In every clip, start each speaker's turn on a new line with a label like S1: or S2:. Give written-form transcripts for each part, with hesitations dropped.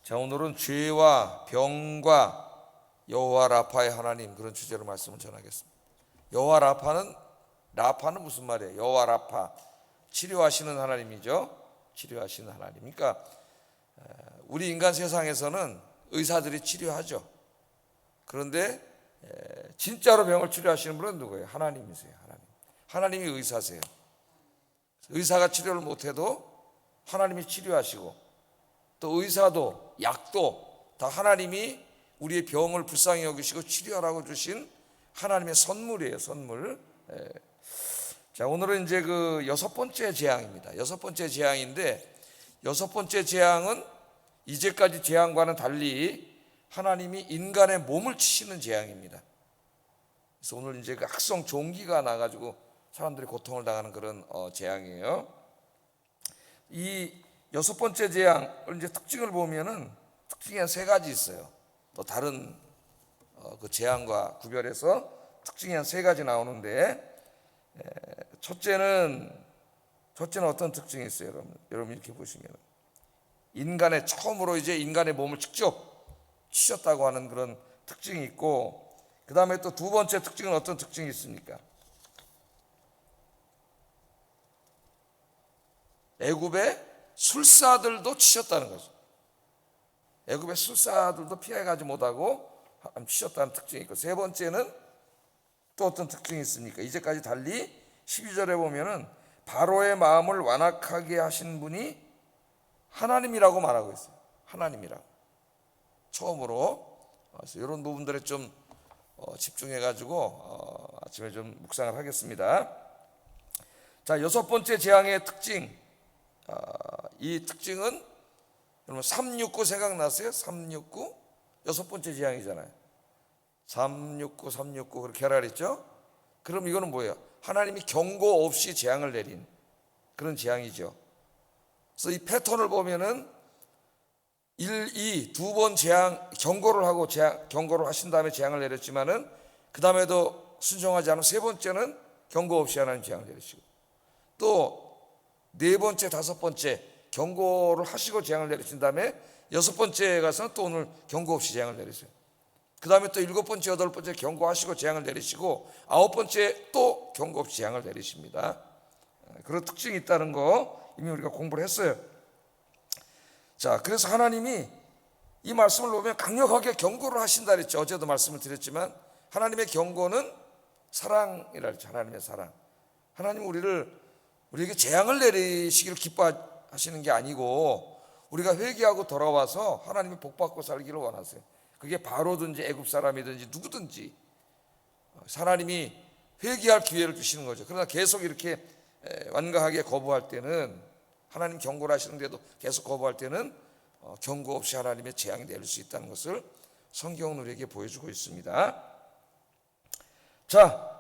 S1: 자, 오늘은 죄와 병과 여호와 라파의 하나님, 그런 주제로 말씀을 전하겠습니다. 여호와 라파는 무슨 말이에요? 여호와 라파, 치료하시는 하나님이죠. 치료하시는 하나님. 그러니까 우리 인간 세상에서는 의사들이 치료하죠. 그런데 진짜로 병을 치료하시는 분은 누구예요? 하나님이세요. 하나님이 의사세요. 의사가 치료를 못해도 하나님이 치료하시고, 또 의사도 약도 다 하나님이 우리의 병을 불쌍히 여기시고 치료하라고 주신 하나님의 선물이에요. 선물. 자, 오늘은 이제 그 여섯 번째 재앙입니다. 여섯 번째 재앙인데, 여섯 번째 재앙은 이제까지 재앙과는 달리 하나님이 인간의 몸을 치시는 재앙입니다. 그래서 오늘 이제 그 악성 종기가 나가지고 사람들이 고통을 당하는 그런 재앙이에요. 이 여섯 번째 재앙을 이제 특징을 보면은 특징이 한 세 가지 있어요. 또 다른 그 재앙과 구별해서 특징이 한 세 가지 나오는데, 첫째는 어떤 특징이 있어요? 여러분 이렇게 보시면 인간의 처음으로 이제 인간의 몸을 직접 치셨다고 하는 그런 특징이 있고, 그 다음에 또 두 번째 특징은 어떤 특징이 있습니까? 애굽의 술사들도 치셨다는 거죠. 애굽의 술사들도 피해가지 못하고 치셨다는 특징이 있고, 세 번째는 또 어떤 특징이 있습니까? 이제까지 달리 12절에 보면은 바로의 마음을 완악하게 하신 분이 하나님이라고 말하고 있어요. 하나님이라고. 처음으로. 그래서 이런 부분들에 좀 집중해가지고 아침에 좀 묵상을 하겠습니다. 자, 여섯 번째 재앙의 특징. 이 특징은 여러분 369 생각나세요? 369 여섯 번째 재앙이잖아요. 369 그렇게 하라 그랬죠? 그럼 이거는 뭐예요? 하나님이 경고 없이 재앙을 내린 그런 재앙이죠. 그래서 이 패턴을 보면은 1, 2 두 번 재앙 경고를 하고 경고를 하신 다음에 재앙을 내렸지만은 그 다음에도 순종하지 않은 세 번째는 경고 없이 하나님 재앙을 내리시고, 또 네 번째, 다섯 번째 경고를 하시고 재앙을 내리신 다음에 여섯 번째에 가서는 또 오늘 경고 없이 재앙을 내리세요. 그 다음에 또 일곱 번째, 여덟 번째 경고하시고 재앙을 내리시고, 아홉 번째 또 경고 없이 재앙을 내리십니다. 그런 특징이 있다는 거 이미 우리가 공부를 했어요. 자, 그래서 하나님이 이 말씀을 보면 강력하게 경고를 하신다 그랬죠. 어제도 말씀을 드렸지만 하나님의 경고는 사랑이라 그랬죠. 하나님의 사랑. 하나님 우리에게 재앙을 내리시기를 기뻐하시는 게 아니고, 우리가 회개하고 돌아와서 하나님이 복받고 살기를 원하세요. 그게 바로든지 애굽 사람이든지 누구든지 하나님이 회개할 기회를 주시는 거죠. 그러나 계속 이렇게 완강하게 거부할 때는, 하나님 경고를 하시는데도 계속 거부할 때는 경고 없이 하나님의 재앙이 내릴 수 있다는 것을 성경은 우리에게 보여주고 있습니다. 자,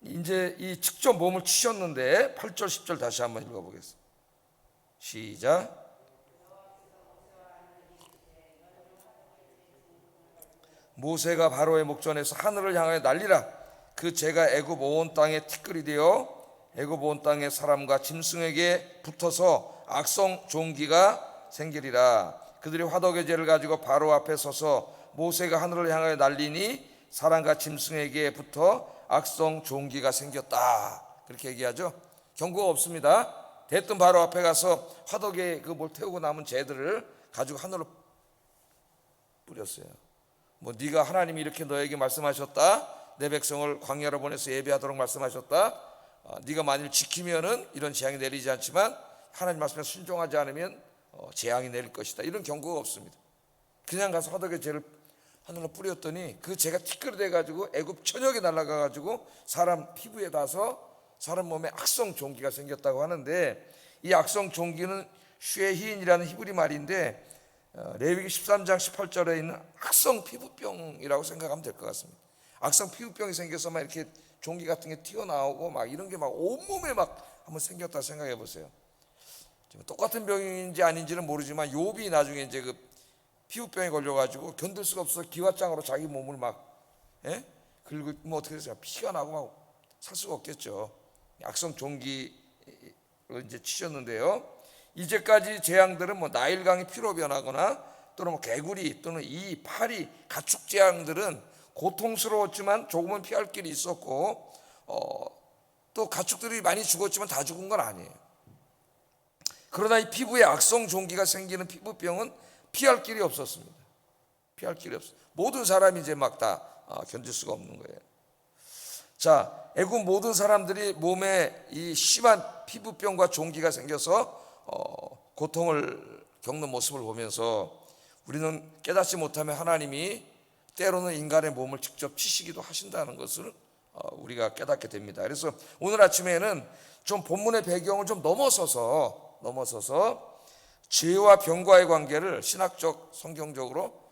S1: 이제 이 직접 몸을 치셨는데 8절 10절 다시 한번 읽어보겠습니다. 시작. 모세가 바로의 목전에서 하늘을 향하여 날리라. 그 재가 애굽 온 땅에 티끌이 되어 애굽 온 땅의 사람과 짐승에게 붙어서 악성 종기가 생기리라. 그들이 화덕의 재를 가지고 바로 앞에 서서 모세가 하늘을 향하여 날리니 사람과 짐승에게 붙어 악성 종기가 생겼다. 그렇게 얘기하죠. 경고가 없습니다. 대뜸 바로 앞에 가서 화덕에 그 뭘 태우고 남은 재들을 가지고 하늘로 뿌렸어요. 뭐 네가 하나님이 이렇게 너에게 말씀하셨다. 내 백성을 광야로 보내서 예배하도록 말씀하셨다. 네가 만일 지키면은 이런 재앙이 내리지 않지만 하나님 말씀에 순종하지 않으면 재앙이 내릴 것이다. 이런 경고가 없습니다. 그냥 가서 화덕에 재를 하늘로 뿌렸더니 그 재가 티끌이 돼가지고 애굽 천역에 날아가가지고 사람 피부에 닿아서 사람 몸에 악성 종기가 생겼다고 하는데, 이 악성 종기는 쉐힌이라는 히브리 말인데 레위기 13장 18절에 있는 악성 피부병이라고 생각하면 될 것 같습니다. 악성 피부병이 생겨서 막 이렇게 종기 같은 게 튀어나오고 막 이런 게 막 온몸에 막 한번 생겼다 생각해 보세요. 똑같은 병인지 아닌지는 모르지만 욥이 나중에 이제 그 피부병에 걸려가지고 견딜 수가 없어서 기왓장으로 자기 몸을 막 긁으면 어떻게 되세요? 피가 나고 막 살 수가 없겠죠. 악성 종기를 이제 치셨는데요. 이제까지 재앙들은 뭐 나일강이 피로 변하거나 또는 뭐 개구리 또는 이 파리 가축 재앙들은 고통스러웠지만 조금은 피할 길이 있었고 또 가축들이 많이 죽었지만 다 죽은 건 아니에요. 그러나 이 피부에 악성 종기가 생기는 피부병은 피할 길이 없었습니다. 피할 길이 없어요. 모든 사람이 이제 막 다 견딜 수가 없는 거예요. 자, 애굽 모든 사람들이 몸에 이 심한 피부병과 종기가 생겨서 고통을 겪는 모습을 보면서 우리는 깨닫지 못하면 하나님이 때로는 인간의 몸을 직접 치시기도 하신다는 것을 우리가 깨닫게 됩니다. 그래서 오늘 아침에는 좀 본문의 배경을 좀 넘어서서 죄와 병과의 관계를 신학적 성경적으로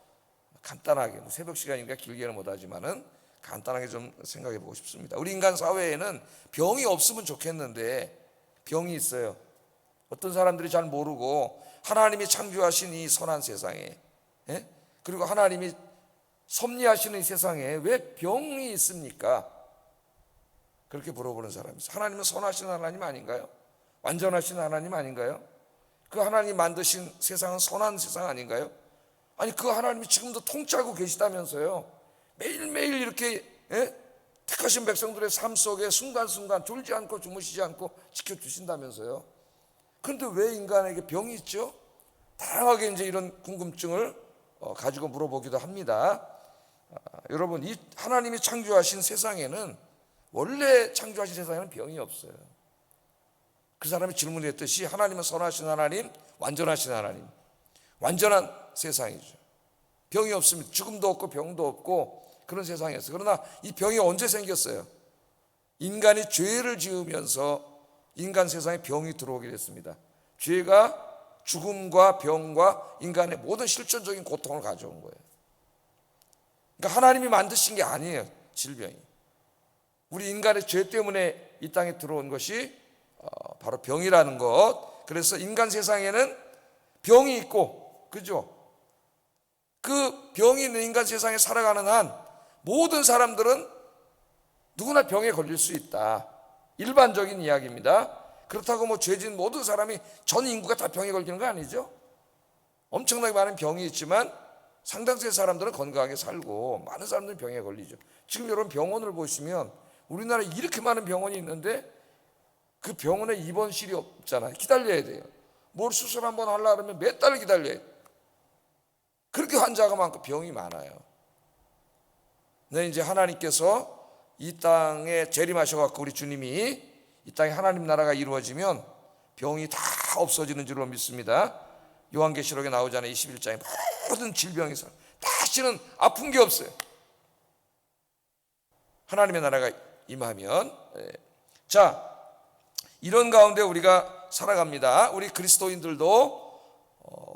S1: 간단하게, 새벽 시간이니까 길게는 못하지만은 간단하게 좀 생각해 보고 싶습니다. 우리 인간 사회에는 병이 없으면 좋겠는데 병이 있어요. 어떤 사람들이 잘 모르고 하나님이 창조하신 이 선한 세상에, 그리고 하나님이 섭리하시는 이 세상에 왜 병이 있습니까? 그렇게 물어보는 사람이 있어요. 하나님은 선하신 하나님 아닌가요? 완전하신 하나님 아닌가요? 그 하나님 만드신 세상은 선한 세상 아닌가요? 아니, 그 하나님이 지금도 통치하고 계시다면서요. 매일매일 이렇게 택하신 백성들의 삶 속에 순간순간 졸지 않고 주무시지 않고 지켜주신다면서요. 그런데 왜 인간에게 병이 있죠? 다양하게 이제 이런 궁금증을 가지고 물어보기도 합니다. 여러분, 이 하나님이 창조하신 세상에는, 원래 창조하신 세상에는 병이 없어요. 그 사람이 질문했듯이 하나님은 선하신 하나님, 완전하신 하나님, 완전한 세상이죠. 병이 없습니다. 죽음도 없고 병도 없고 그런 세상이었어요. 그러나 이 병이 언제 생겼어요? 인간이 죄를 지으면서 인간 세상에 병이 들어오게 됐습니다. 죄가 죽음과 병과 인간의 모든 실존적인 고통을 가져온 거예요. 그러니까 하나님이 만드신 게 아니에요, 질병이. 우리 인간의 죄 때문에 이 땅에 들어온 것이 바로 병이라는 것. 그래서 인간 세상에는 병이 있고, 그죠? 그 병이 있는 인간 세상에 살아가는 한 모든 사람들은 누구나 병에 걸릴 수 있다. 일반적인 이야기입니다. 그렇다고 뭐 죄진 모든 사람이, 전 인구가 다 병에 걸리는 거 아니죠? 엄청나게 많은 병이 있지만 상당수의 사람들은 건강하게 살고 많은 사람들은 병에 걸리죠. 지금 여러분 병원을 보시면 우리나라에 이렇게 많은 병원이 있는데 그 병원에 입원실이 없잖아요. 기다려야 돼요. 뭘 수술 한번 하려고 하면 몇 달을 기다려야 돼요. 그렇게 환자가 많고 병이 많아요. 근데 이제 하나님께서 이 땅에 재림하셔갖고 우리 주님이 이 땅에 하나님 나라가 이루어지면 병이 다 없어지는 줄로 믿습니다. 요한계시록에 나오잖아요. 21장에 모든 질병에서 다시는 아픈 게 없어요. 하나님의 나라가 임하면. 자, 이런 가운데 우리가 살아갑니다. 우리 그리스도인들도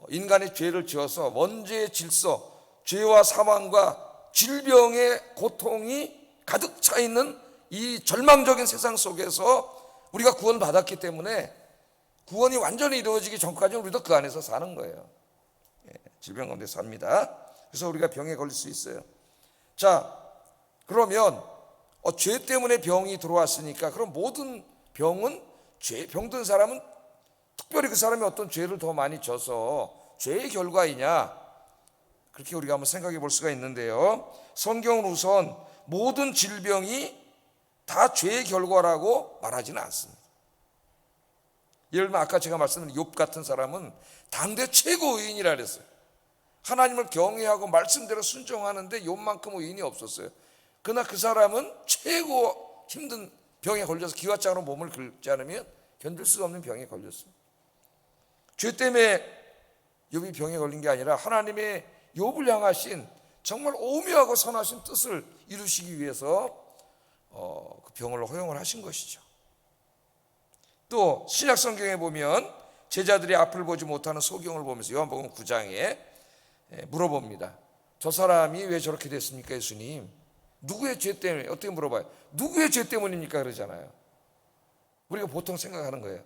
S1: 인간의 죄를 지어서 원죄의 질서, 죄와 사망과 질병의 고통이 가득 차 있는 이 절망적인 세상 속에서 우리가 구원받았기 때문에 구원이 완전히 이루어지기 전까지 우리도 그 안에서 사는 거예요. 질병 가운데 삽니다. 그래서 우리가 병에 걸릴 수 있어요. 자, 그러면 죄 때문에 병이 들어왔으니까 그럼 모든 병은, 병든 사람은 특별히 그 사람이 어떤 죄를 더 많이 져서 죄의 결과이냐, 그렇게 우리가 한번 생각해 볼 수가 있는데요. 성경은 우선 모든 질병이 다 죄의 결과라고 말하지는 않습니다. 예를 들면 아까 제가 말씀드린 욥 같은 사람은 당대 최고 의인이라 그랬어요. 하나님을 경외하고 말씀대로 순종하는데 욥만큼 의인이 없었어요. 그러나 그 사람은 최고 힘든 병에 걸려서 기와장으로 몸을 긁지 않으면 견딜 수가 없는 병에 걸렸습니다. 죄 때문에 욥이 병에 걸린 게 아니라 하나님의 욥을 향하신 정말 오묘하고 선하신 뜻을 이루시기 위해서 그 병을 허용을 하신 것이죠. 또 신약 성경에 보면 제자들이 앞을 보지 못하는 소경을 보면서 요한복음 9장에 물어봅니다. 저 사람이 왜 저렇게 됐습니까, 예수님? 누구의 죄 때문에? 어떻게 물어봐요? 누구의 죄 때문입니까? 그러잖아요. 우리가 보통 생각하는 거예요.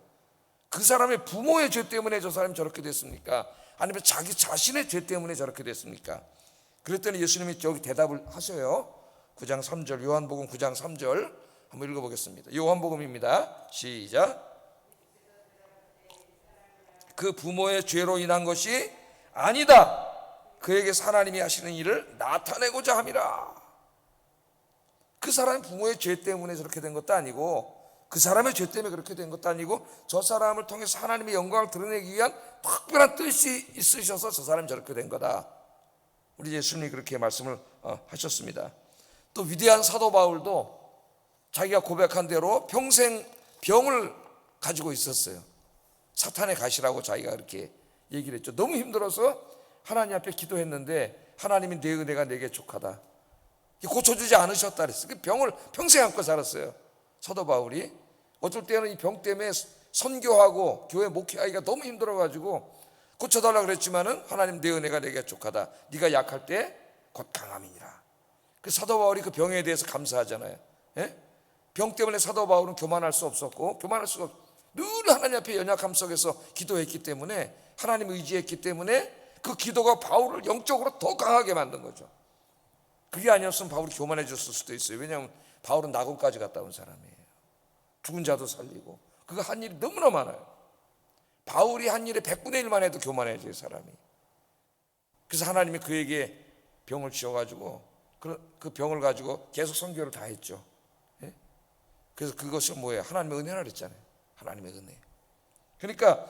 S1: 그 사람의 부모의 죄 때문에 저 사람이 저렇게 됐습니까? 아니면 자기 자신의 죄 때문에 저렇게 됐습니까? 그랬더니 예수님이 여기 대답을 하셔요. 9장 3절, 요한복음 9장 3절 한번 읽어보겠습니다. 요한복음입니다. 시작. 그 부모의 죄로 인한 것이 아니다. 그에게서 하나님이 하시는 일을 나타내고자 함이라. 그 사람의 부모의 죄 때문에 저렇게 된 것도 아니고, 그 사람의 죄 때문에 그렇게 된 것도 아니고, 저 사람을 통해서 하나님의 영광을 드러내기 위한 특별한 뜻이 있으셔서 저 사람이 저렇게 된 거다. 우리 예수님이 그렇게 말씀을 하셨습니다. 또 위대한 사도 바울도 자기가 고백한 대로 평생 병을 가지고 있었어요. 사탄의 가시라고 자기가 그렇게 얘기를 했죠. 너무 힘들어서 하나님 앞에 기도했는데 하나님이 내 은혜가 내게 족하다, 고쳐주지 않으셨다 그랬어요. 그 병을 평생 안고 살았어요. 사도 바울이 어떨 때는 이 병 때문에 선교하고 교회 목회하기가 너무 힘들어가지고 고쳐달라 그랬지만은 하나님 내 은혜가 내게 족하다, 네가 약할 때 곧 강함이니라. 그 사도 바울이 그 병에 대해서 감사하잖아요. 예? 병 때문에 사도 바울은 교만할 수 없었고, 교만할 수가 늘 하나님 앞에 연약함 속에서 기도했기 때문에, 하나님 의지했기 때문에 그 기도가 바울을 영적으로 더 강하게 만든 거죠. 그게 아니었으면 바울이 교만해졌을 수도 있어요. 왜냐하면 바울은 낙원까지 갔다 온 사람이에요. 죽은 자도 살리고, 그거 한 일이 너무나 많아요. 바울이 한 일에 100분의 1만 해도 교만해져요, 사람이. 그래서 하나님이 그에게 병을 주셔가지고 그 병을 가지고 계속 선교를 다 했죠. 예? 그래서 그것이 뭐예요? 하나님의 은혜라 그랬잖아요. 하나님의 은혜. 그러니까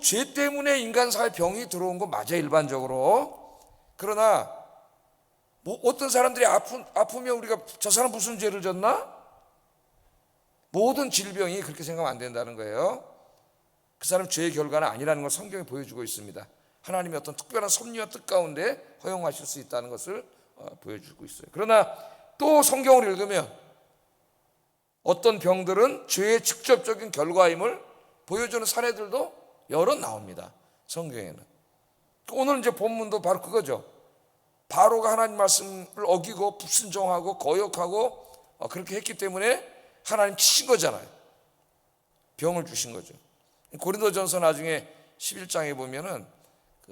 S1: 죄 때문에 인간사에 병이 들어온 건 맞아요, 일반적으로. 그러나 어떤 사람들이 아프면 우리가 저 사람 무슨 죄를 졌나? 모든 질병이 그렇게 생각하면 안 된다는 거예요. 그 사람 죄의 결과는 아니라는 걸 성경이 보여주고 있습니다. 하나님의 어떤 특별한 섭리와 뜻 가운데 허용하실 수 있다는 것을 보여주고 있어요. 그러나 또 성경을 읽으면 어떤 병들은 죄의 직접적인 결과임을 보여주는 사례들도 여러 나옵니다, 성경에는. 오늘 이제 본문도 바로 그거죠. 바로가 하나님 말씀을 어기고 불순종하고 거역하고 그렇게 했기 때문에 하나님 치신 거잖아요. 병을 주신 거죠. 고린도전서 나중에 11장에 보면은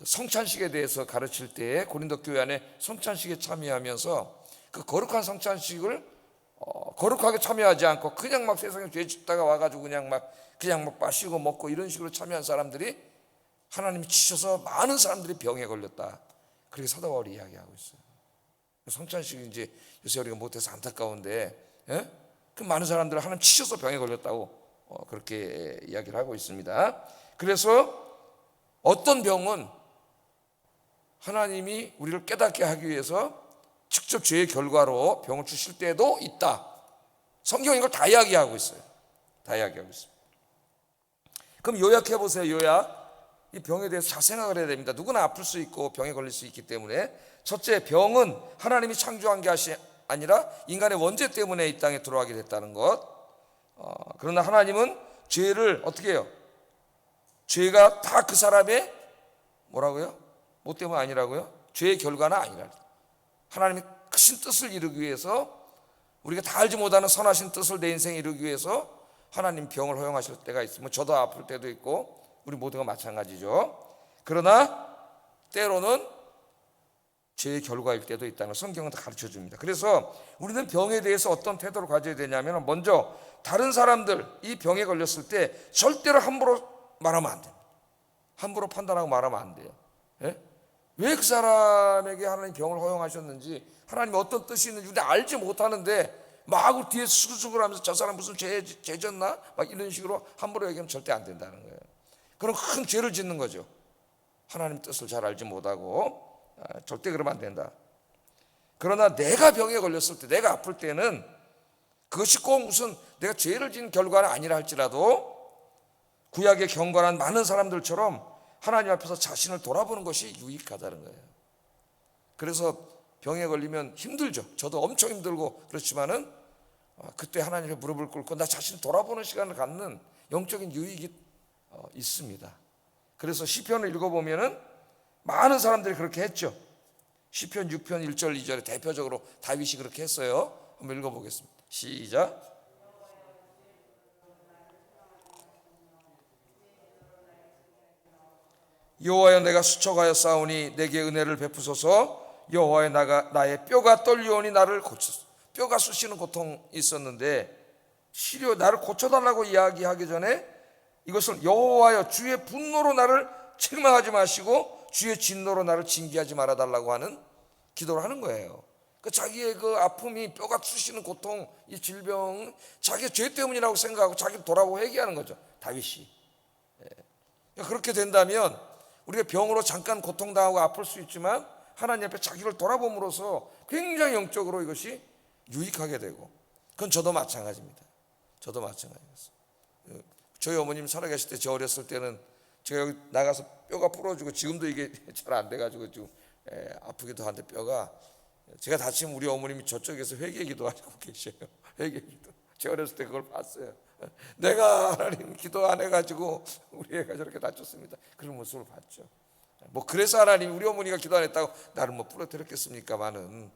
S1: 성찬식에 대해서 가르칠 때 고린도 교회 안에 성찬식에 참여하면서 그 거룩한 성찬식을 거룩하게 참여하지 않고 그냥 막 세상에 죄 짓다가 와가지고 그냥 막 마시고 먹고 이런 식으로 참여한 사람들이 하나님이 치셔서 많은 사람들이 병에 걸렸다. 그렇게 사도 바울이 이야기하고 있어요. 성찬식 이제 요새 우리가 못해서 안타까운데, 예? 그 많은 사람들 하나님 치셔서 병에 걸렸다고 그렇게 이야기를 하고 있습니다. 그래서 어떤 병은 하나님이 우리를 깨닫게 하기 위해서 직접 죄의 결과로 병을 주실 때도 있다. 성경이 이걸 다 이야기하고 있어요. 다 이야기하고 있습니다. 그럼 요약해 보세요. 요약. 이 병에 대해서 잘 생각을 해야 됩니다. 누구나 아플 수 있고 병에 걸릴 수 있기 때문에, 첫째, 병은 하나님이 창조한 게 아니라 인간의 원죄 때문에 이 땅에 들어가게 됐다는 것. 그러나 하나님은 죄를 어떻게 해요? 죄가 다 그 사람의 뭐라고요? 뭐 때문 아니라고요? 죄의 결과는 아니라. 하나님이 크신 뜻을 이루기 위해서, 우리가 다 알지 못하는 선하신 뜻을 내 인생에 이루기 위해서 하나님 병을 허용하실 때가 있으면, 저도 아플 때도 있고 우리 모두가 마찬가지죠. 그러나 때로는 죄의 결과일 때도 있다는 걸 성경은 다 가르쳐 줍니다. 그래서 우리는 병에 대해서 어떤 태도를 가져야 되냐면, 먼저 다른 사람들 이 병에 걸렸을 때 절대로 함부로 말하면 안 됩니다. 함부로 판단하고 말하면 안 돼요. 예? 왜 그 사람에게 하나님 병을 허용하셨는지, 하나님이 어떤 뜻이 있는지 우리 알지 못하는데 막 뒤에 수그수그 하면서 저 사람 무슨 죄 졌나? 막 이런 식으로 함부로 얘기하면 절대 안 된다는 거예요. 그럼 큰 죄를 짓는 거죠. 하나님 뜻을 잘 알지 못하고. 절대 그러면 안 된다. 그러나 내가 병에 걸렸을 때, 내가 아플 때는 그것이 꼭 무슨 내가 죄를 지은 결과는 아니라 할지라도 구약에 경건한 많은 사람들처럼 하나님 앞에서 자신을 돌아보는 것이 유익하다는 거예요. 그래서 병에 걸리면 힘들죠. 저도 엄청 힘들고 그렇지만은 그때 하나님께 무릎을 꿇고 나 자신을 돌아보는 시간을 갖는 영적인 유익이 있습니다. 그래서 시편을 읽어보면은 많은 사람들이 그렇게 했죠. 시편 6편 1절 2절에 대표적으로 다윗이 그렇게 했어요. 한번 읽어보겠습니다. 시작. 여호와여, 내가 수척하여 싸우니 내게 은혜를 베푸소서. 여호와여, 나의 뼈가 떨려오니 나를 고치소서. 뼈가 쑤시는 고통이 있었는데 나를 고쳐달라고 이야기하기 전에 이것을 여호와여, 주의 분노로 나를 책망하지 마시고 주의 진노로 나를 징계하지 말아달라고 하는 기도를 하는 거예요. 그 자기의 그 아픔이 뼈가 쑤시는 고통, 이 질병, 자기의 죄 때문이라고 생각하고 자기를 돌아보고 회개하는 거죠. 다윗이. 그렇게 된다면 우리가 병으로 잠깐 고통당하고 아플 수 있지만 하나님 앞에 자기를 돌아봄으로써 굉장히 영적으로 이것이 유익하게 되고, 그건 저도 마찬가지입니다. 저도 마찬가지였어요. 저희 어머님 살아계실 때, 저 어렸을 때는 제가 여기 나가서 뼈가 부러지고, 지금도 이게 잘 안 돼가지고 지금 아프기도 한데, 뼈가, 제가 다치면 우리 어머님이 저쪽에서 회개기도 하고 계셔요. 회개기도. 제가 어렸을 때 그걸 봤어요. 내가 하나님 기도 안 해가지고 우리 애가 저렇게 다쳤습니다. 그런 모습을 봤죠. 뭐 그래서 하나님, 우리 어머니가 기도 안 했다고 나를 뭐 부러뜨렸겠습니까마는,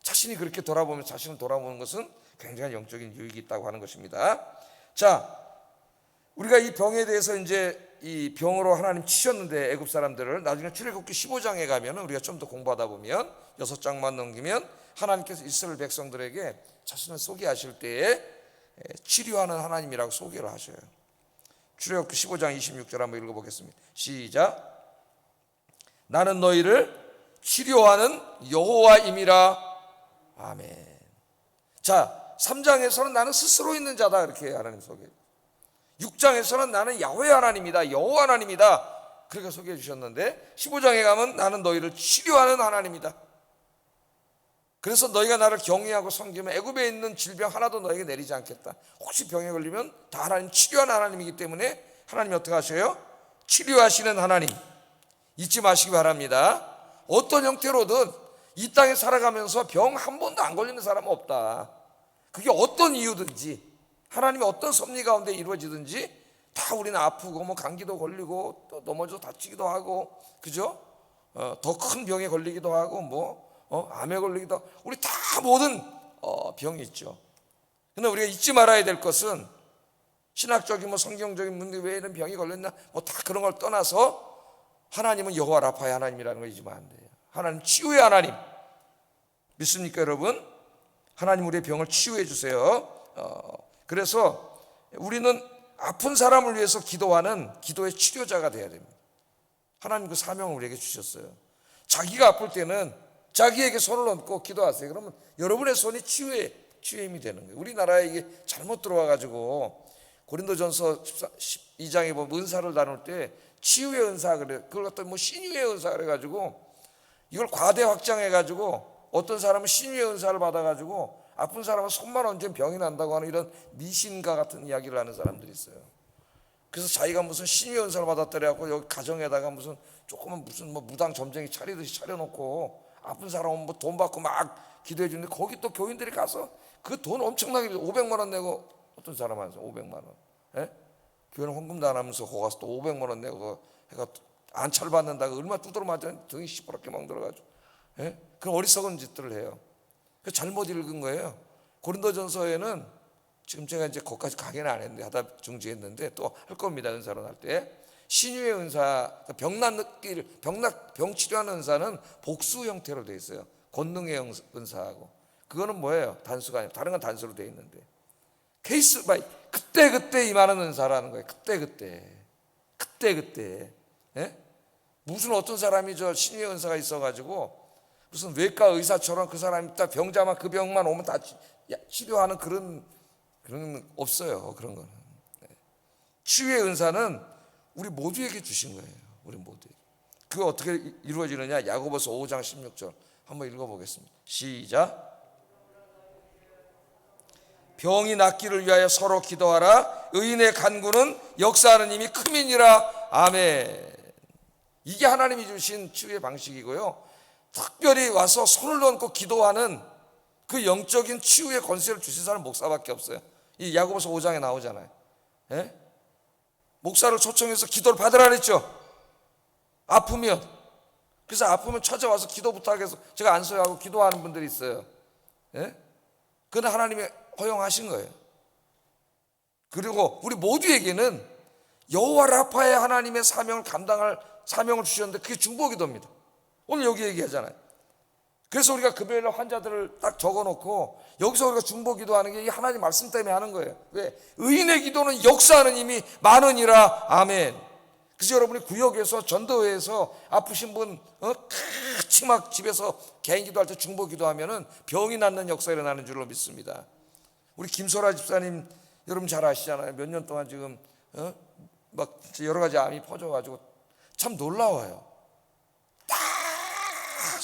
S1: 자신이 그렇게 돌아보면, 자신을 돌아보는 것은 굉장히 영적인 유익이 있다고 하는 것입니다. 자, 우리가 이 병에 대해서 이제 이 병으로 하나님 치셨는데, 애굽 사람들을, 나중에 출애굽기 15장에 가면 우리가 좀 더 공부하다 보면 6장만 넘기면 하나님께서 이스라엘 백성들에게 자신을 소개하실 때에 치료하는 하나님이라고 소개를 하셔요. 출애굽기 15장 26절 한번 읽어보겠습니다. 시작. 나는 너희를 치료하는 여호와임이라. 아멘. 자, 3장에서는 나는 스스로 있는 자다, 이렇게 하나님 소개. 6장에서는 나는 야훼 하나님이다, 여호와 하나님이다, 그렇게 소개해 주셨는데, 15장에 가면 나는 너희를 치료하는 하나님이다. 그래서 너희가 나를 경외하고 섬기면 애굽에 있는 질병 하나도 너에게 내리지 않겠다. 혹시 병에 걸리면 다 하나님 치료하는 하나님이기 때문에 하나님이 어떻게 하셔요? 치료하시는 하나님. 잊지 마시기 바랍니다. 어떤 형태로든 이 땅에 살아가면서 병 한 번도 안 걸리는 사람은 없다. 그게 어떤 이유든지, 하나님이 어떤 섭리 가운데 이루어지든지 다 우리는 아프고, 뭐 감기도 걸리고, 또 넘어져 다치기도 하고, 그죠? 더 큰 병에 걸리기도 하고, 암에 걸리기도 하고, 우리 다 모든 병이 있죠. 근데 우리가 잊지 말아야 될 것은, 신학적인 성경적인 문제, 왜 이런 병이 걸렸나, 다 그런 걸 떠나서 하나님은 여호와 라파의 하나님이라는 걸 잊으면 안 돼요. 하나님 치유의 하나님. 믿습니까, 여러분? 하나님 우리의 병을 치유해 주세요. 그래서 우리는 아픈 사람을 위해서 기도하는 기도의 치료자가 돼야 됩니다. 하나님 그 사명을 우리에게 주셨어요. 자기가 아플 때는 자기에게 손을 얹고 기도하세요. 그러면 여러분의 손이 치유의 힘이 되는 거예요. 우리나라에 이게 잘못 들어와가지고, 고린도전서 12장에 보면 은사를 나눌 때 치유의 은사, 그래, 그걸 갖다 신유의 은사 그래가지고, 이걸 과대 확장해가지고 어떤 사람은 신유의 은사를 받아가지고 아픈 사람은 손만 얹으면 병이 난다고 하는 이런 미신과 같은 이야기를 하는 사람들이 있어요. 그래서 자기가 무슨 신유의 은사를 받았더라고 여기 가정에다가 무슨 조그만 무당 점쟁이 차리듯이 차려놓고 아픈 사람은 돈 받고 막 기도해 주는데, 거기 또 교인들이 가서 그 돈 엄청나게 500만 원 내고, 어떤 사람 하면서 500만 원, 교회는 헌금도 안 하면서 거기 가서 또 500만 원 내고 해가 안찰 받는다고 얼마나 두드러 맞아, 등이 시퍼렇게 멍들어가지고, 그런 어리석은 짓들을 해요. 잘못 읽은 거예요. 고린도전서에는, 지금 제가 이제 거기까지 강의는 안 했는데 하다 중지했는데 또 할 겁니다. 은사로 할 때 신유의 은사, 병 치료하는 은사는 복수 형태로 되어 있어요. 권능의 은사하고, 그거는 뭐예요? 단수가 아니고, 다른 건 단수로 되어 있는데, 케이스 바이 그때 임하는 은사라는 거예요. 그때. 무슨 어떤 사람이 저 신유의 은사가 있어가지고 무슨 외과 의사처럼 그 사람이 딱 병자만, 그 병만 오면 다 치료하는 그런 없어요. 그런 거는. 치유의 은사는 우리 모두에게 주신 거예요. 우리 모두에게. 그거 어떻게 이루어지느냐? 야고보서 5장 16절 한번 읽어보겠습니다. 시작. 병이 낫기를 위하여 서로 기도하라. 의인의 간구는 역사하는 힘이 큼이니라. 아멘. 이게 하나님이 주신 치유의 방식이고요. 특별히 와서 손을 얹고 기도하는 그 영적인 치유의 권세를 주신 사람은 목사밖에 없어요. 이 야고보서 5장에 나오잖아요. 목사를 초청해서 기도를 받으라 그랬죠. 아프면. 그래서 아프면 찾아와서 기도 부탁해서 제가 안수하고 기도하는 분들이 있어요. 그건 하나님이 허용하신 거예요. 그리고 우리 모두에게는 여호와 라파의 하나님의 사명을 감당할 사명을 주셨는데, 그게 중보기도입니다. 오늘 여기 얘기하잖아요. 그래서 우리가 금요일날 환자들을 딱 적어놓고 여기서 우리가 중보기도하는 게 이 하나님 말씀 때문에 하는 거예요. 왜? 의인의 기도는 역사하는 힘이 많으니라. 아멘. 그래서 여러분이 구역에서 전도회에서 아프신 분 같이 막 집에서 개인 기도할 때 중보 기도하면은 병이 낫는 역사가 일어나는 줄로 믿습니다. 우리 김소라 집사님 여러분 잘 아시잖아요. 몇 년 동안 지금 막 여러 가지 암이 퍼져가지고 참 놀라워요. 딱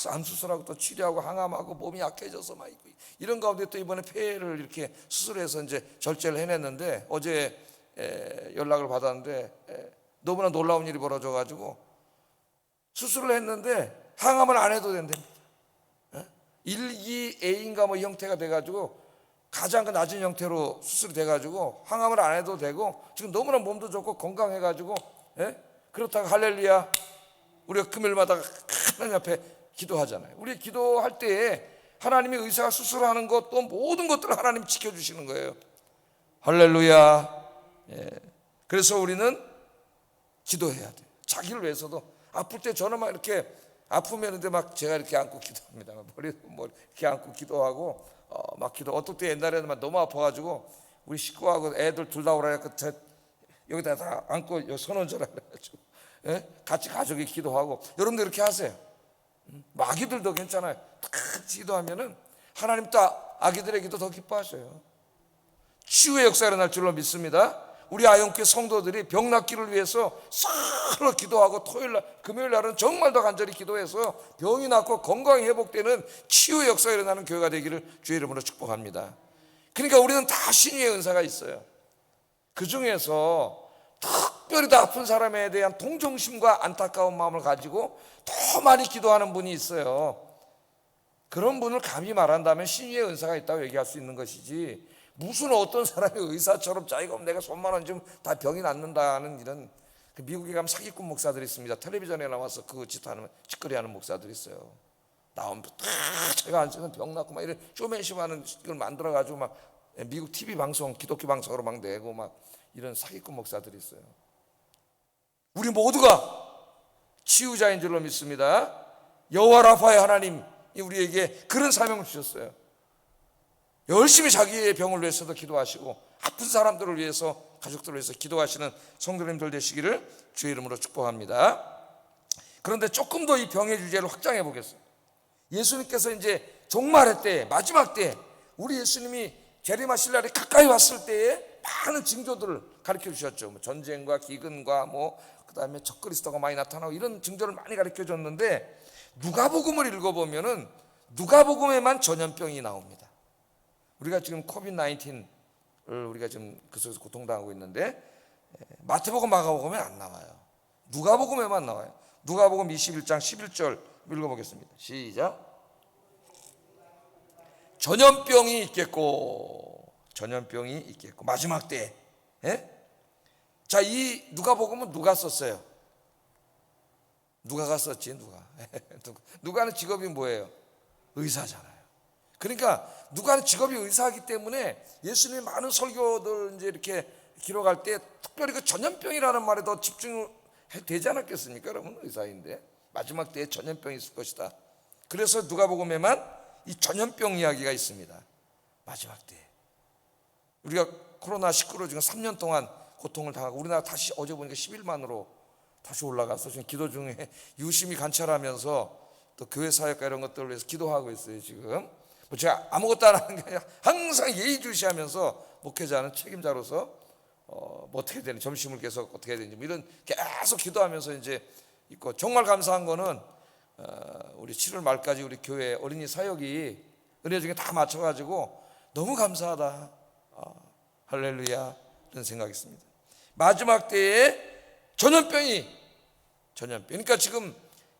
S1: 암 수술하고 또 치료하고 항암하고 몸이 약해져서 막 있고 이런 가운데 또 이번에 폐를 이렇게 수술해서 이제 절제를 해냈는데 어제 연락을 받았는데 너무나 놀라운 일이 벌어져가지고 수술을 했는데 항암을 안 해도 된답니다. 1,2A인가 뭐 형태가 돼가지고 가장 낮은 형태로 수술이 돼가지고 항암을 안 해도 되고 지금 너무나 몸도 좋고 건강해가지고 그렇다고 할렐루야 우리가 금요일마다 하나님 앞에 기도하잖아요. 우리 기도할 때에 하나님이 의사가 수술하는 것 또 모든 것들을 하나님 지켜주시는 거예요. 할렐루야. 그래서 우리는 기도해야 돼요. 자기를 위해서도 아플 때 저는 막 이렇게 아프면 막 제가 이렇게 안고 기도합니다. 머리 이렇게 안고 기도하고 막 기도. 어떨 때 옛날에는 막 너무 아파가지고 우리 식구하고 애들 둘 다 오라 해서 여기다 다 안고 선언절하라 해가지고 같이 가족이 기도하고 여러분들 이렇게 하세요. 아기들도 괜찮아요. 같이 기도하면은 하나님 또 아기들의 기도 더 기뻐하셔요. 치유의 역사가 일어날 줄로 믿습니다. 우리 아영교회 성도들이 병 낫기를 위해서 서로 기도하고 금요일 날은 정말 더 간절히 기도해서 병이 낫고 건강이 회복되는 치유의 역사가 일어나는 교회가 되기를 주의 이름으로 축복합니다. 그러니까 우리는 다 신유의 은사가 있어요. 그 중에서 특별히 더 아픈 사람에 대한 동정심과 안타까운 마음을 가지고 더 많이 기도하는 분이 있어요. 그런 분을 감히 말한다면 신유의 은사가 있다고 얘기할 수 있는 것이지, 무슨 어떤 사람이 의사처럼 자기가 내가 손만 얹으면 다 병이 낫는다는 이런, 미국에 가면 사기꾼 목사들이 있습니다. 텔레비전에 나와서 그 짓하는 짓거리 하는 목사들이 있어요. 나오면 다 제가 앉으면 병 낫고 막 이런 쇼맨십하는 걸 만들어가지고 막 미국 TV 방송, 기독교 방송으로 막 내고 막 이런 사기꾼 목사들이 있어요. 우리 모두가 치유자인 줄로 믿습니다. 여호와 라파의 하나님이 우리에게 그런 사명을 주셨어요. 열심히 자기의 병을 위해서도 기도하시고 아픈 사람들을 위해서, 가족들을 위해서 기도하시는 성도님들 되시기를 주의 이름으로 축복합니다. 그런데 조금 더 이 병의 주제를 확장해 보겠습니다. 예수님께서 이제 종말의 때, 마지막 때 우리 예수님이 재림하실 날이 가까이 왔을 때에 많은 징조들을 가르쳐 주셨죠. 전쟁과 기근과 그다음에 적그리스도가 많이 나타나고 이런 징조를 많이 가르쳐 줬는데, 누가복음을 읽어보면은 누가복음에만 전염병이 나옵니다. 우리가 지금 코비드-19을 우리가 지금 그 속에서 고통당하고 있는데 마태복음, 마가복음에 안 나와요. 누가복음에만 나와요. 누가복음 21장 11절 읽어보겠습니다. 시작. 전염병이 있겠고 마지막 때에. 자, 이 누가복음은 누가 썼어요? 누가가 썼지. 누가는 직업이 뭐예요? 의사잖아요. 그러니까 누가는 직업이 의사이기 때문에 예수님이 많은 설교들 이제 이렇게 기록할 때 특별히 그 전염병이라는 말에 더 집중되지 않았겠습니까? 여러분, 의사인데 마지막 때에 전염병이 있을 것이다. 그래서 누가복음에만 이 전염병 이야기가 있습니다. 마지막 때 우리가 코로나19로 지금 3년 동안 고통을 당하고, 우리나라 다시 어제 보니까 11만으로 다시 올라가서 지금 기도 중에 유심히 관찰하면서 또 교회 사역과 이런 것들을 위해서 기도하고 있어요. 지금 제가 아무것도 안 하는 게 아니라 항상 예의주시하면서 목회자는 책임자로서 어떻게 되는, 점심을 계속 어떻게 해야 되는지 이런 계속 기도하면서 이제 있고, 정말 감사한 거는 우리 7월 말까지 우리 교회 어린이 사역이 은혜 중에 다 맞춰가지고 너무 감사하다. 할렐루야, 이런 생각이 있습니다. 마지막 때에 전염병. 그러니까 지금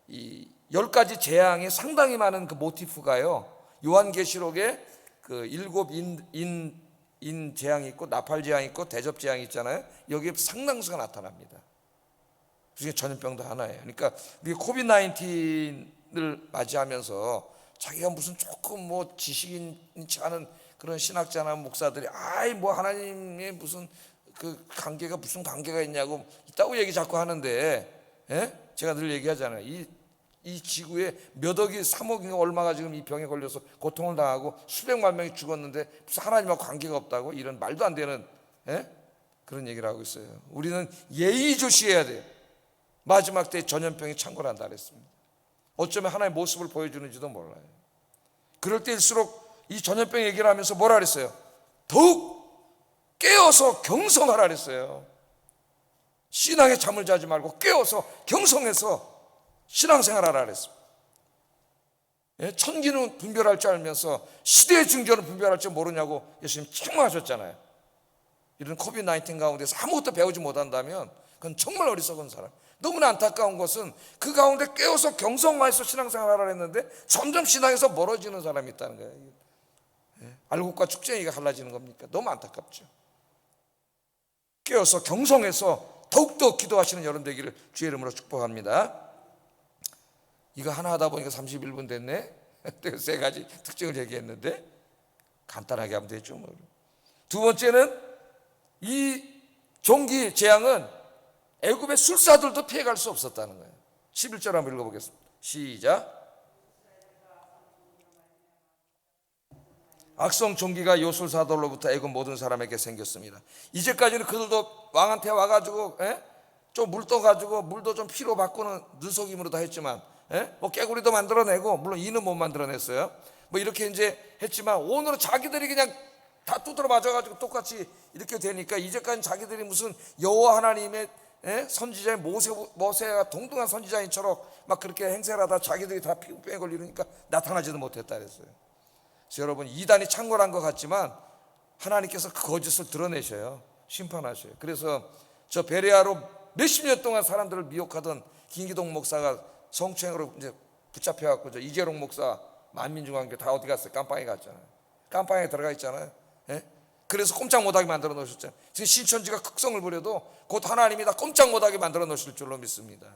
S1: 이 10가지 재앙이 상당히 많은 그 모티프가요, 요한계시록에 그 7인 재앙이 있고 나팔 재앙이 있고 대접 재앙이 있잖아요. 여기에 상당수가 나타납니다. 그중에 전염병도 하나예요. 그러니까 우리 코비드-19을 맞이하면서 자기가 무슨 조금 지식인치 않은 그런 신학자나 목사들이 하나님의 무슨 그 관계가 무슨 관계가 있냐고 있다고 얘기 자꾸 하는데, 제가 늘 얘기하잖아요. 이 지구에 몇 억이, 3억인가 얼마가 지금 이 병에 걸려서 고통을 당하고 수백만 명이 죽었는데 무슨 하나님하고 관계가 없다고, 이런 말도 안 되는 그런 얘기를 하고 있어요. 우리는 예의주시해야 돼요. 마지막 때 전염병이 창궐한다 그랬습니다. 어쩌면 하나의 모습을 보여주는지도 몰라요. 그럴 때일수록 이 전염병 얘기를 하면서 뭐라 그랬어요? 더욱 깨어서 경성하라 그랬어요. 신앙에 잠을 자지 말고 깨어서 경성해서 신앙생활하라 그랬습니다. 천기는 분별할 줄 알면서 시대의 증조는 분별할 줄 모르냐고 예수님 책망하셨잖아요. 이런 코비드-19 가운데서 아무것도 배우지 못한다면 그건 정말 어리석은 사람. 너무나 안타까운 것은 그 가운데 깨어서 경성마에서 신앙생활하라 했는데 점점 신앙에서 멀어지는 사람이 있다는 거예요. 알곡과 축제이가 갈라지는 겁니까? 너무 안타깝죠. 깨어서 경성해서 더욱더 기도하시는 여러분 되기를 주의 이름으로 축복합니다. 이거 하나 하다 보니까 31분 됐네. 세 가지 특징을 얘기했는데 간단하게 하면 되죠. 두 번째는 이 종기 재앙은 애굽의 술사들도 피해갈 수 없었다는 거예요. 11절 한번 읽어보겠습니다. 시작. 악성 종기가 요술사들로부터 애굽 모든 사람에게 생겼습니다. 이제까지는 그들도 왕한테 와가지고 좀 물 떠가지고 물도 좀 피로 바꾸는 눈속임으로 다 했지만 뭐 깨구리도 만들어내고, 물론 이는 못 만들어냈어요. 뭐 이렇게 이제 했지만 오늘은 자기들이 그냥 다 두드러 맞아가지고 똑같이 이렇게 되니까 이제까지 자기들이 무슨 여호와 하나님의 선지자인 모세가 동등한 선지자인처럼 막 그렇게 행세를 하다 자기들이 다 피부병에 걸리니까 나타나지도 못했다 그랬어요. 그래서 여러분, 이단이 창궐한 것 같지만 하나님께서 그 거짓을 드러내셔요. 심판하셔요. 그래서 저 베레아로 몇십 년 동안 사람들을 미혹하던 김기동 목사가 성추행으로 이제 붙잡혀갖고 저 이재롱 목사 만민중앙교 다 어디 갔어요? 깜빵에 갔잖아요. 깜빵에 들어가 있잖아요. 그래서 꼼짝 못하게 만들어 놓으셨잖아요. 지금 신천지가 극성을 부려도 곧 하나님이 다 꼼짝 못하게 만들어 놓으실 줄로 믿습니다.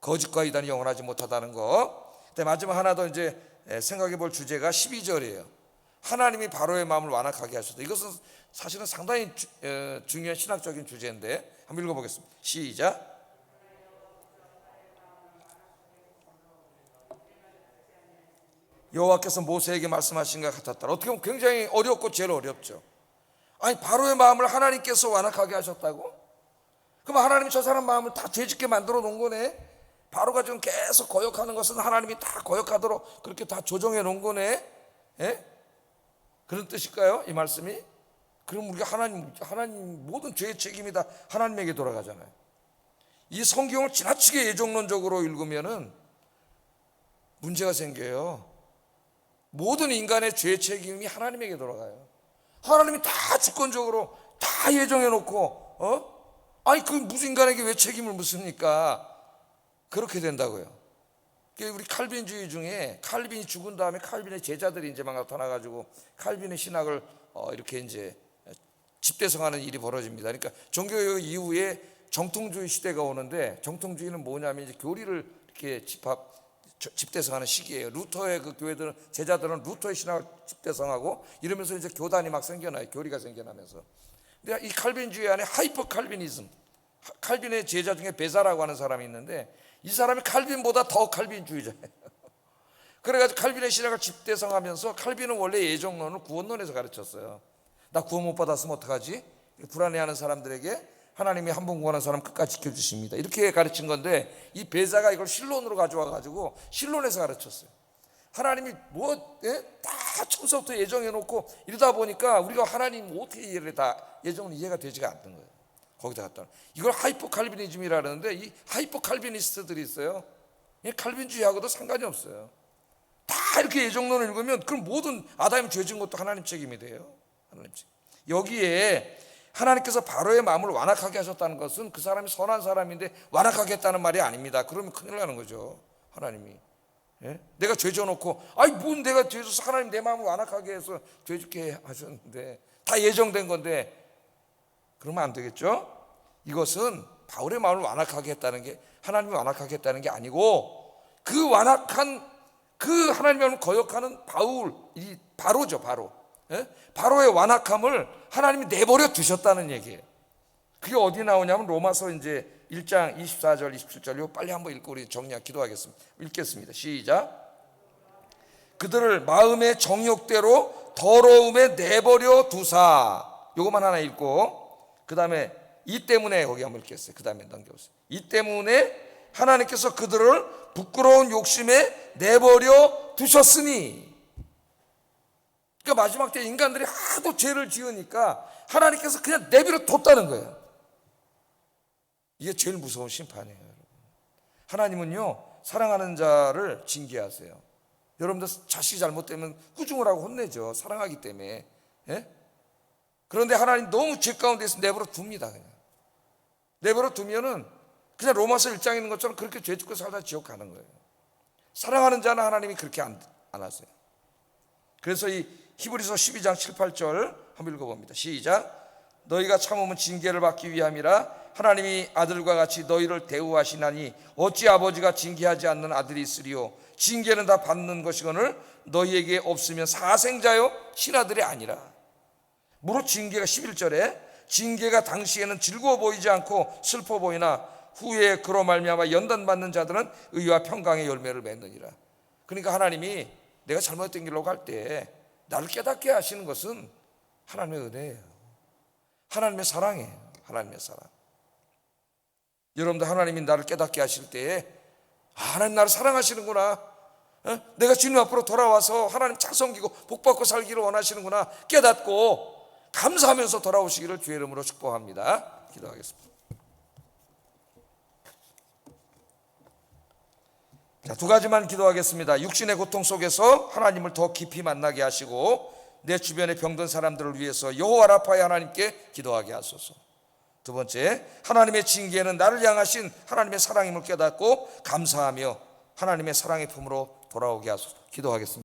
S1: 거짓과 이단이 영원하지 못하다는 거. 근데 마지막 하나 더 이제 생각해 볼 주제가 12절이에요. 하나님이 바로의 마음을 완악하게 하셨다. 이것은 사실은 상당히 중요한 신학적인 주제인데 한번 읽어보겠습니다. 시작. 여호와께서 모세에게 말씀하신 것 같았다. 어떻게 보면 굉장히 어렵고 제일 어렵죠. 아니, 바로의 마음을 하나님께서 완악하게 하셨다고? 그럼 하나님이 저 사람 마음을 다 죄짓게 만들어 놓은 거네. 바로가 지금 계속 거역하는 것은 하나님이 다 거역하도록 그렇게 다 조정해 놓은 거네. 그런 뜻일까요? 이 말씀이? 그럼 우리가 하나님 모든 죄의 책임이 다 하나님에게 돌아가잖아요. 이 성경을 지나치게 예정론적으로 읽으면은 문제가 생겨요. 모든 인간의 죄의 책임이 하나님에게 돌아가요. 하나님이 다 주권적으로 다 예정해 놓고 아니 그 무슨 인간에게 왜 책임을 묻습니까? 그렇게 된다고요. 우리 칼빈주의 중에 칼빈이 죽은 다음에 칼빈의 제자들이 이제 막 나타나가지고 칼빈의 신학을 이렇게 이제 집대성하는 일이 벌어집니다. 그러니까 종교개혁 이후에 정통주의 시대가 오는데, 정통주의는 뭐냐면 이제 교리를 이렇게 집대성하는 시기예요. 루터의 그 교회들은, 제자들은 루터의 신학을 집대성하고 이러면서 이제 교단이 막 생겨나요. 교리가 생겨나면서. 근데 이 칼빈주의 안에 하이퍼 칼빈이즘, 칼빈의 제자 중에 베자라고 하는 사람이 있는데 이 사람이 칼빈보다 더 칼빈주의자예요. 그래가지고 칼빈의 신학을 집대성하면서, 칼빈은 원래 예정론을 구원론에서 가르쳤어요. 나 구원 못 받았으면 어떡하지? 불안해하는 사람들에게 하나님이 한 번 구원한 사람 끝까지 지켜주십니다. 이렇게 가르친 건데 이 베자가 이걸 신론으로 가져와가지고 신론에서 가르쳤어요. 하나님이 다 처음부터 예정해놓고 이러다 보니까 우리가 하나님 어떻게 이해를 다 예정은 이해가 되지가 않는 거예요. 거기다 갖다 이걸 하이퍼 칼비니즘이라 그러는데 이 하이퍼 칼비니스트들이 있어요. 칼빈주의하고도 상관이 없어요. 다 이렇게 예정론을 읽으면 그럼 모든 아담이 죄진 것도 하나님 책임이 돼요. 하나님 책임. 여기에 하나님께서 바로의 마음을 완악하게 하셨다는 것은 그 사람이 선한 사람인데 완악하게 했다는 말이 아닙니다. 그러면 큰일 나는 거죠. 하나님이 내가 죄 져놓고 뭔 내가 죄 져서 하나님 내 마음을 완악하게 해서 죄 짓게 하셨는데 다 예정된 건데 그러면 안 되겠죠. 이것은 바울의 마음을 완악하게 했다는 게 하나님이 완악하게 했다는 게 아니고 그 완악한 그 하나님의 마음을 거역하는 이 바로죠. 바로의 완악함을 하나님이 내버려 두셨다는 얘기예요. 그게 어디 나오냐면 로마서 이제 1장 24절 27절 이거 빨리 한번 읽고 우리 정리하고 기도하겠습니다. 읽겠습니다. 시작. 그들을 마음의 정욕대로 더러움에 내버려 두사. 요것만 하나 읽고 그 다음에 이 때문에 거기 한번 읽겠어요. 그 다음에 넘겨보세요. 이 때문에 하나님께서 그들을 부끄러운 욕심에 내버려 두셨으니. 그러니까 마지막 때 인간들이 하도 죄를 지으니까 하나님께서 그냥 내버려 뒀다는 거예요. 이게 제일 무서운 심판이에요, 여러분. 하나님은요, 사랑하는 자를 징계하세요. 여러분들 자식이 잘못되면 꾸중을 하고 혼내죠. 사랑하기 때문에. 예? 그런데 하나님 너무 죄 가운데서 내버려 둡니다. 그냥 내버려 두면은 그냥 로마서 1장에 있는 것처럼 그렇게 죄 짓고 살다 지옥 가는 거예요. 사랑하는 자는 하나님이 그렇게 안 하세요. 그래서 이 히브리서 12장 7, 8절 한번 읽어봅니다. 시작. 너희가 참으면 징계를 받기 위함이라 하나님이 아들과 같이 너희를 대우하시나니 어찌 아버지가 징계하지 않는 아들이 있으리요. 징계는 다 받는 것이거늘 너희에게 없으면 사생자요 친아들이 아니라. 무릇 징계가 11절에 징계가 당시에는 즐거워 보이지 않고 슬퍼 보이나 후에 그로 말미암아 연단받는 자들은 의와 평강의 열매를 맺느니라. 그러니까 하나님이 내가 잘못된 길로 갈 때 나를 깨닫게 하시는 것은 하나님의 은혜예요. 하나님의 사랑이에요. 하나님의 사랑. 여러분들 하나님이 나를 깨닫게 하실 때에 하나님 나를 사랑하시는구나. 내가 주님 앞으로 돌아와서 하나님 잘 섬기고 복받고 살기를 원하시는구나 깨닫고 감사하면서 돌아오시기를 주의 이름으로 축복합니다. 기도하겠습니다. 자, 두 가지만 기도하겠습니다. 육신의 고통 속에서 하나님을 더 깊이 만나게 하시고 내 주변에 병든 사람들을 위해서 여호와 라파의 하나님께 기도하게 하소서. 두 번째, 하나님의 징계는 나를 향하신 하나님의 사랑임을 깨닫고 감사하며 하나님의 사랑의 품으로 돌아오게 하소서. 기도하겠습니다.